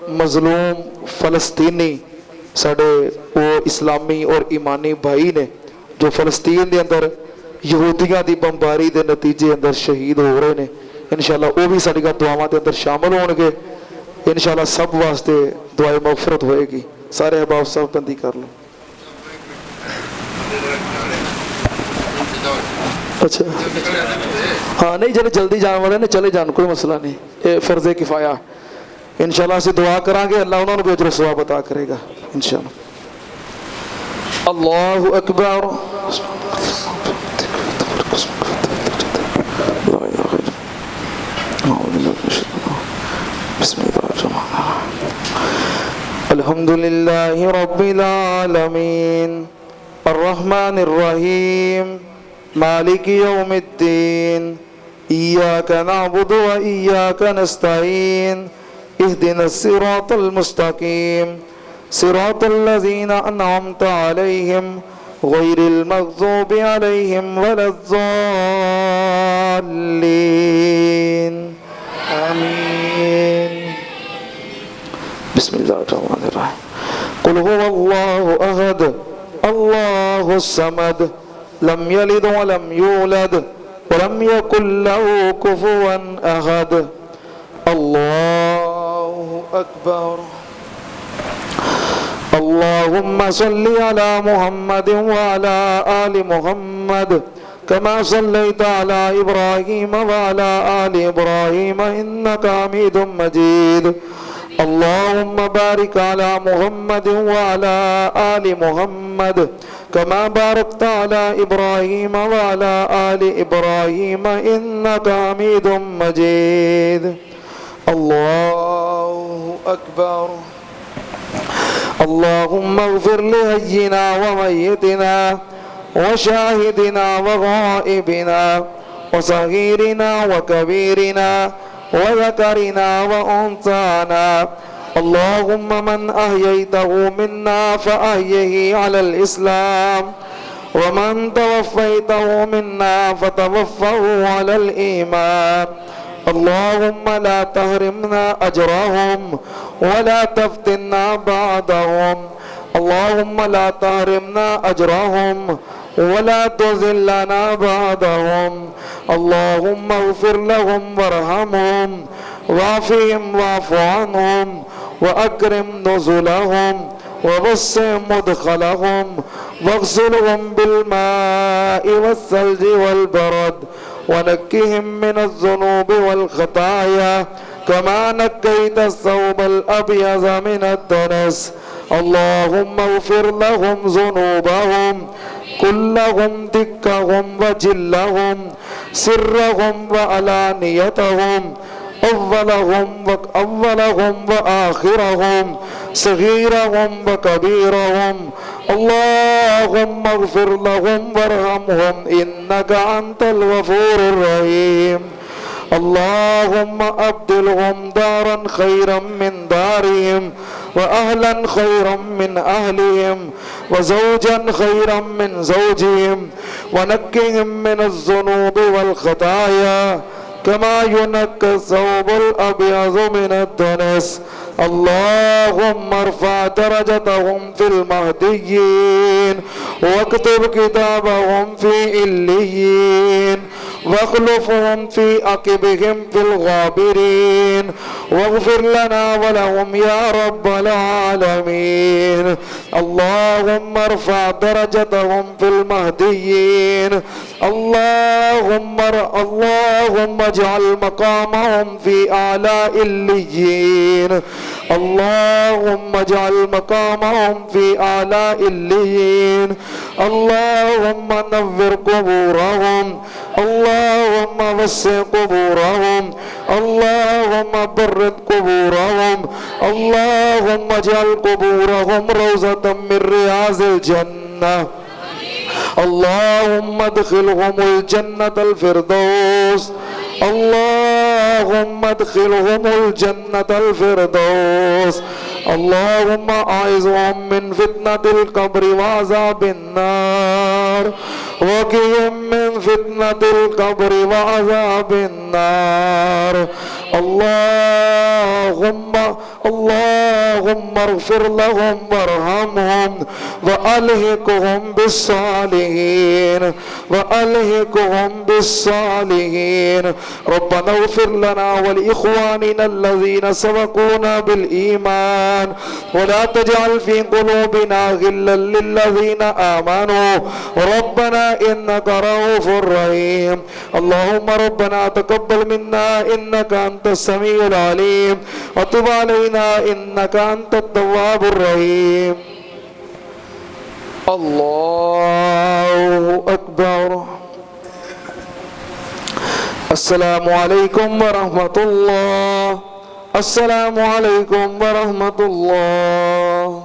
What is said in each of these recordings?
मजलूम फलस्तीनी साढ़े वो इस्लामी और ईमानी भाई ने जो फलस्तीन के अंदर यहूदियों की बंबारी के नतीजे अंदर शहीद हो रहे हैं। इंशाअल्लाह वो भी साडियां दुआवां के अंदर शामिल होंगे। इंशाअल्लाह सब वास्ते दुआए मगफरत होएगी। सारे अहबाब सब बंदी कर लो। अच्छा हाँ नहीं जल्दी जल्दी जाने वाले ने चले जान, कोई मसला नहीं, ये फर्ज किफाया। इंशाअल्लाह से दुआ करांगे, अल्लाह उन्होंने भी अजर सवाब अता करेगा इंशाअल्लाह। अल्लाहु अकबर। अल्हम्दुलिल्लाहि रब्बिल आलमीन अर्रहमानिर रहीम मालिक यौमिद्दीन इय्याका नअबुदु व इय्याका नस्तईन इहदिनस सिरातल मुस्तकीम सिरातल लज़ीना अनअमता अलैहिम गैरिल मग़ज़ूबि अलैहिम वलद्दाल्लीन आमीन। बिस्मिल्लाहिर्रहमानिर्रहीम। कुल हुवल्लाहु अहद अल्लाहुस समद लम यलिद वलम यूलद वलम यकुल लहू कुफुवन अहद। अल्लाहु अकबर। अल्लाहुम्मा सल्लि अला मुहम्मद व अला आलि मुहम्मद कमा सल्लैता अला इब्राहीम व अला आलि इब्राहीम इन्नका हमीदुम मजीद। अल्लाहुम्मा बारिक अला मुहम्मद व अला आलि मुहम्मद कमा बारकता अला इब्राहीम व अला आलि इब्राहीम इन्नका हमीदुम मजीद। अल्लाहु अकबर। अल्लाहुम्मा इग़फिर लिहय्यिना व मय्यितिना व शाहिदिना व गाइबिना व सगीरिना व कबीरिना व ज़करिना व उन्साना। अल्लाहुम्मा मन अहयैतहु मिन्ना फ़अहयिही अलल इस्लाम व मन तवफ़्फ़यतहु मिन्ना फ़तवफ़्फ़हु अलल ईमान। अल्लाहुम्मा ला तहरिमना अजरहुम वला तफ्तिना बादहुम। अल्लाहुम्मा ला तहरिमना अजरहुम वला तुज़िल्लना बादहुम। अल्लाहुम्मा इग़फिर लहुम वरहमहुम वाफ़िहिम वाफ़ु अन्हुम व अक्रिम नुज़ुलहुम ववस्सिअ मुदख़लहुम वग़सिलहुम बिलमाइ वस्सल्जि वलबरद वनक्किहिम मिनज़्ज़ुनूबि वलख़ताया कमा नक्कैत अस्सौबल अब्यज़ मिनद्दनस। अल्लाहुम्मा इग़फिर लहुम ज़ुनूबहुम कुल्लहुम दिक्कहुम व जिल्लहुम सिर्रहुम व अलानियतहुम अव्वलहुम व आखिरहुम सगीरहुम व कबीरहुम। अल्लाहुम्मा इग़फिर लहुम वरहमहुम इन्नका अंतल गफूरुर रहीम। अल्लाहुम्मा अब्दिलहुम दारन खैरम मिन दारिहिम व अहलन खैरम मिन अहलिहिम व ज़ौजन खैरम मिन ज़ौजिहिम व नक्किहिम मिनज़्ज़ुनूबि वल ख़ताया कमा युनक्का अस-सौबुल अब्यज़ु मिनद्दनस। अल्लाहुम्मा इरफ़अ दरजतहुम फिल महदिय्यीन वक्तुब किताबहुम फी इल्लिय्यीन वख़्लुफ़हुम फी अक़िबिहिम फिल गाबिरीन वग़फ़िर लना व लहुम या रब्बल आलमीन। अल्लाहुम्मा इरफ़अ दरजतहुम फिल महदिय्यीन। अल्लाहुम्मा इजअल मक़ामहुम फी आला इल्लिय्यीन। अल्लाहुम्मा इजअल मक़ामहुम फी आला इल्लिय्यीन। अल्लाहुम्मा नव्विर क़ुबूरहुम। अल्लाहुम्मा वस्सिअ क़ुबूरहुम। अल्लाहुम्मा बर्रिद क़ुबूरहुम। अल्लाहुम्मा इजअल क़ुबूरहुम रौज़तम मिन रियाज़िल जन्नह। अल्लाहुम्मा अदखिलहुमुल जन्नतल फ़िरदौस। अल्लाहुम्मा अदखिलहुमुल जन्नतल फ़िरदौस। अल्लाहुम्मा आइज़हुम मिन फ़ितनतिल क़ब्रि व अज़ाबिन नार وقهم من فتنة القبر وعذاب النار. اللهم اغفر لهم وارحمهم وألهكهم بالصالحين. ربنا اغفر لنا ولإخواننا الذين سبقونا بالإيمان ولا تجعل في قلوبنا غلا للذين آمنوا ربنا إنك رؤوف رحيم. اللهم ربنا تقبل منا إنك أنت السميع العليم وتب علينا إنك أنت التواب الرحيم. الله أكبر. السلام عليكم ورحمة الله. السلام عليكم ورحمة الله.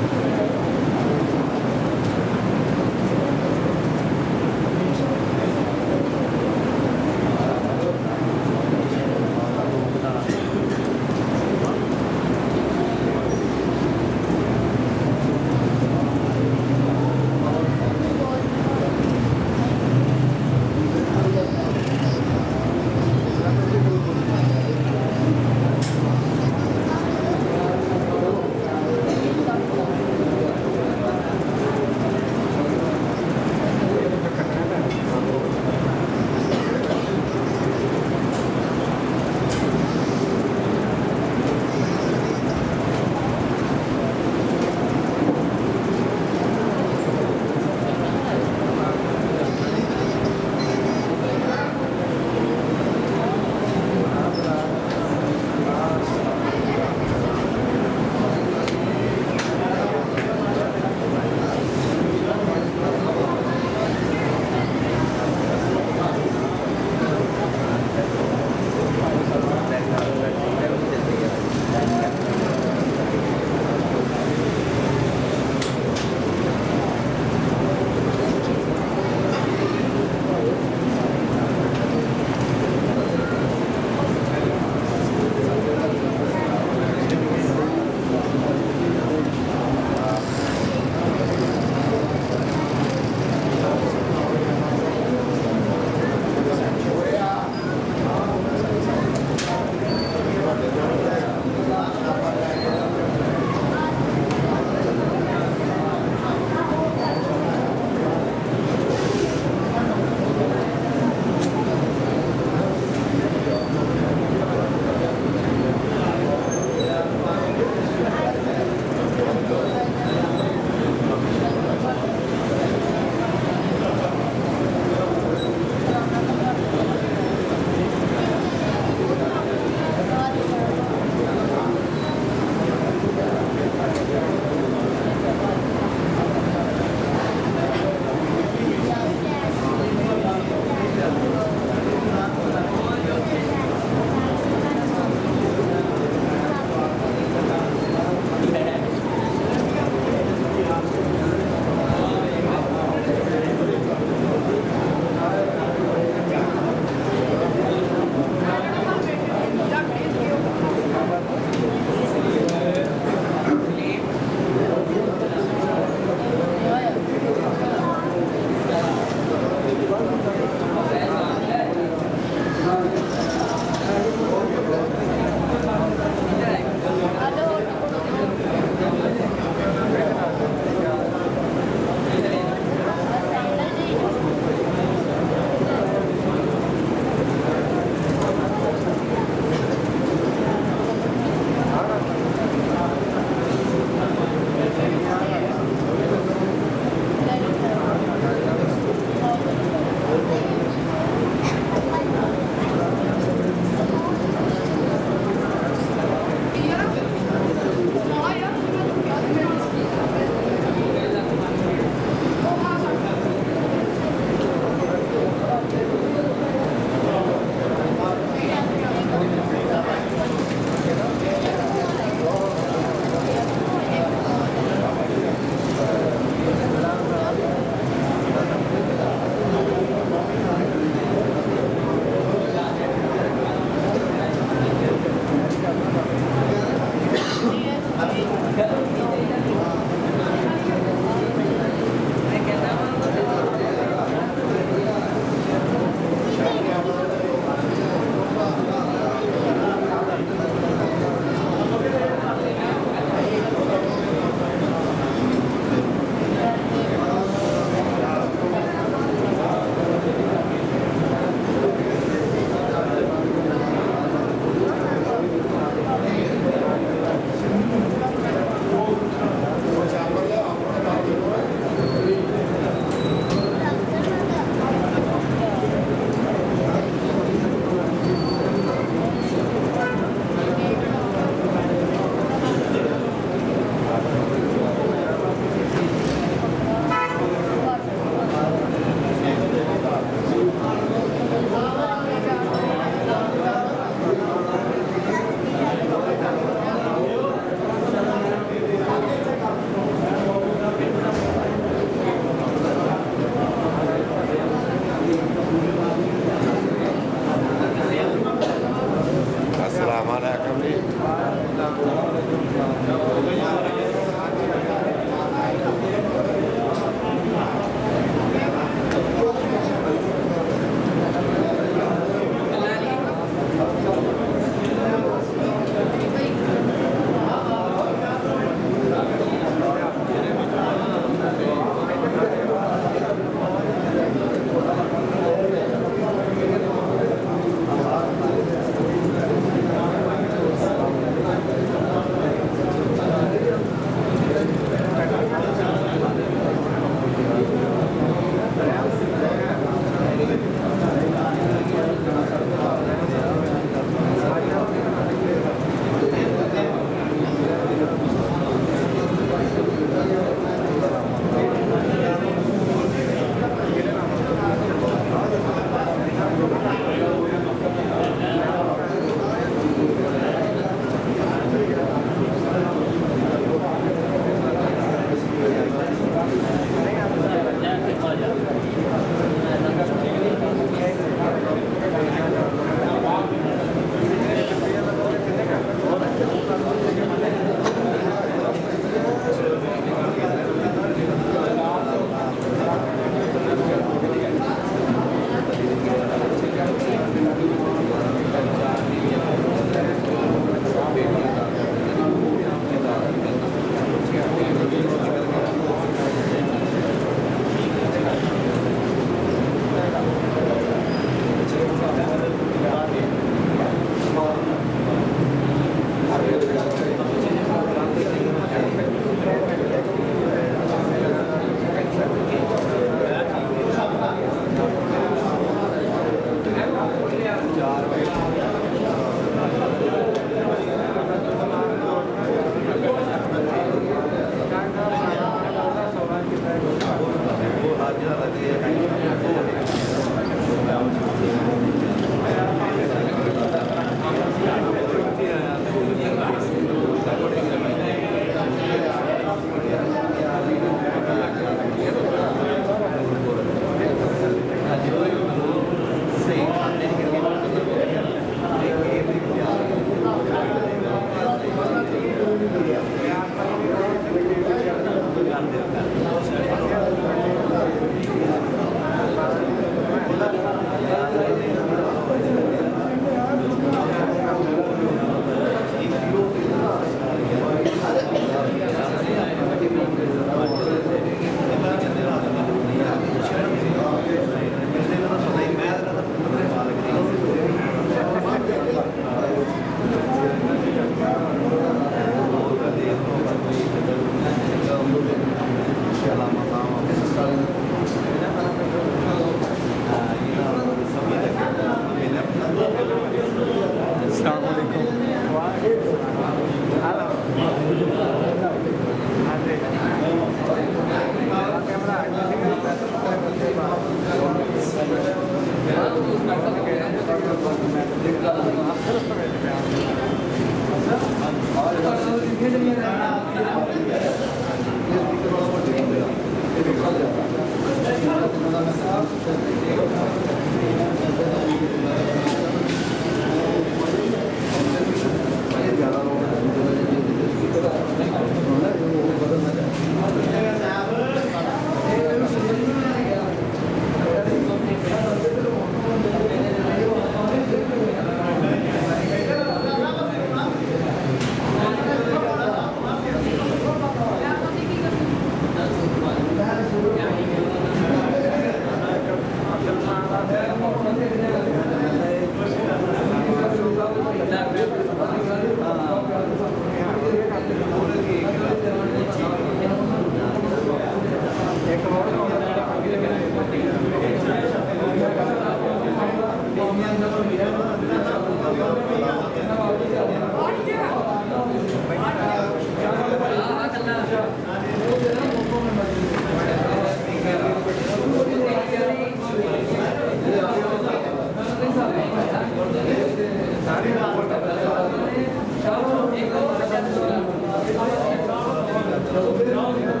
آمين